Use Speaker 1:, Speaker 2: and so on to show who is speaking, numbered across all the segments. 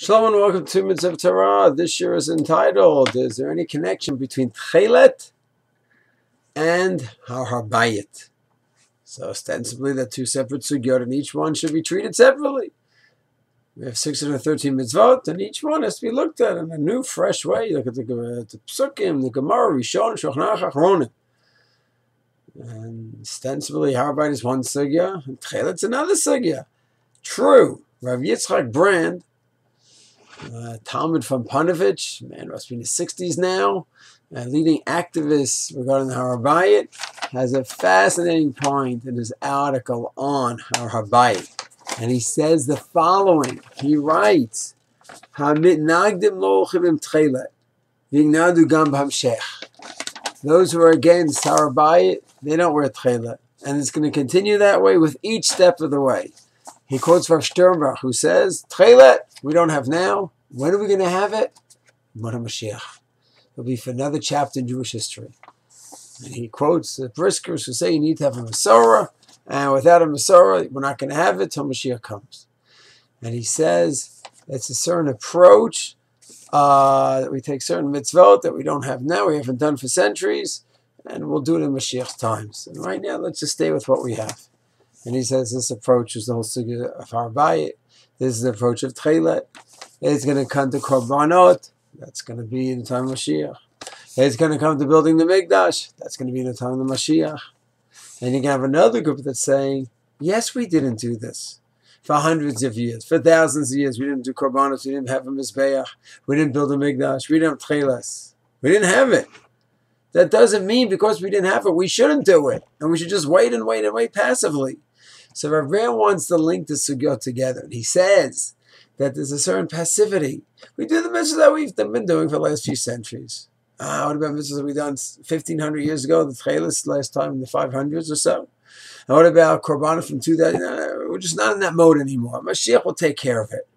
Speaker 1: Shalom and welcome to Mitzvah Torah. This year is entitled, is there any connection between Techelt and Har Habayit? So ostensibly they're two separate sugyot and each one should be treated separately. We have 613 mitzvot and each one has to be looked at in a new, fresh way. You look at the Psukim, the Gemara, Rishon, Shulchan Aruch, Achronim. And ostensibly Har Habayit is one sugya and Techelet's another sugya. True. Rav Yitzchak Brand, Talmud from Panovich, man must be in his 60s now, a leading activist regarding the Har Habayit, has a fascinating point in his article on Har Habayit. And he says the following. He writes, those who are against Har Habayit, they don't wear Techelet. And it's going to continue that way with each step of the way. He quotes Rav Sternbach, who says, Techelet, we don't have now. When are we going to have it? Mona Mashiach. It'll be for another chapter in Jewish history. And he quotes the Briskers who say you need to have a Masorah, and without a Masorah, we're not going to have it till Mashiach comes. And he says it's a certain approach that we take certain mitzvot that we don't have now, we haven't done for centuries, and we'll do it in Mashiach's times. And right now, let's just stay with what we have. And he says this approach is the whole sugya of Har Habayit. This is the approach of Techelet. It's going to come to Korbanot. That's going to be in the time of Mashiach. It's going to come to building the Mikdash. That's going to be in the time of the Mashiach. And you can have another group that's saying, yes, we didn't do this for hundreds of years, for thousands of years. We didn't do Korbanot. We didn't have a Mizbeach. We didn't build a Mikdash. We didn't have Techeles. We didn't have it. That doesn't mean because we didn't have it, we shouldn't do it. And we should just wait and wait and wait passively. So Rav Ram wants to link the sugyot together. And he says that there's a certain passivity. We do the mitzvahs that we've been doing for the last few centuries. What about mitzvahs that we've done 1,500 years ago, the Techeles last time in the 500s or so? And what about Korbanot from 2000? We're just not in that mode anymore. Mashiach will take care of it.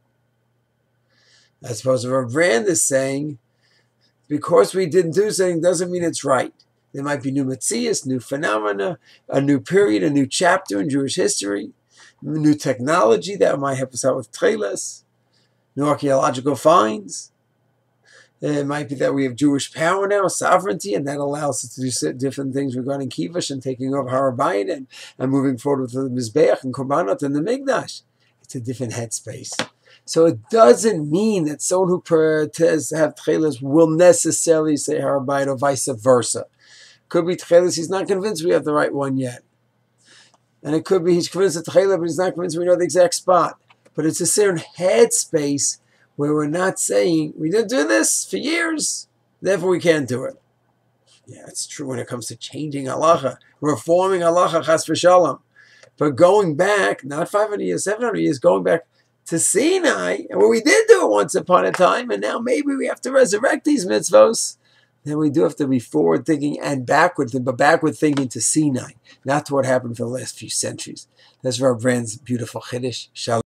Speaker 1: I suppose Rav Ram is saying, because we didn't do something doesn't mean it's right. There might be new metzias, new phenomena, a new period, a new chapter in Jewish history, new technology that might help us out with Techeles, new archaeological finds. It might be that we have Jewish power now, sovereignty, and that allows us to do different things regarding Kivush and taking over Har Habayit and moving forward with the Mizbeach and Korbanot and the Mikdash. It's a different headspace. So it doesn't mean that someone who pretends to have Techeles will necessarily say Har Habayit or vice versa. Could be Techeles, he's not convinced we have the right one yet. And it could be he's convinced of Techelet, but he's not convinced we know the exact spot. But it's a certain headspace where we're not saying, we didn't do this for years, therefore we can't do it. Yeah, it's true when it comes to changing halacha, reforming halacha, chas v'shalom. But going back, not 500 years, 700 years, going back to Sinai, and where we did do it once upon a time, and now maybe we have to resurrect these mitzvos, then we do have to be forward thinking and backward thinking, but backward thinking to Sinai, not to what happened for the last few centuries. That's Rav Brand's beautiful chiddush. Shalom.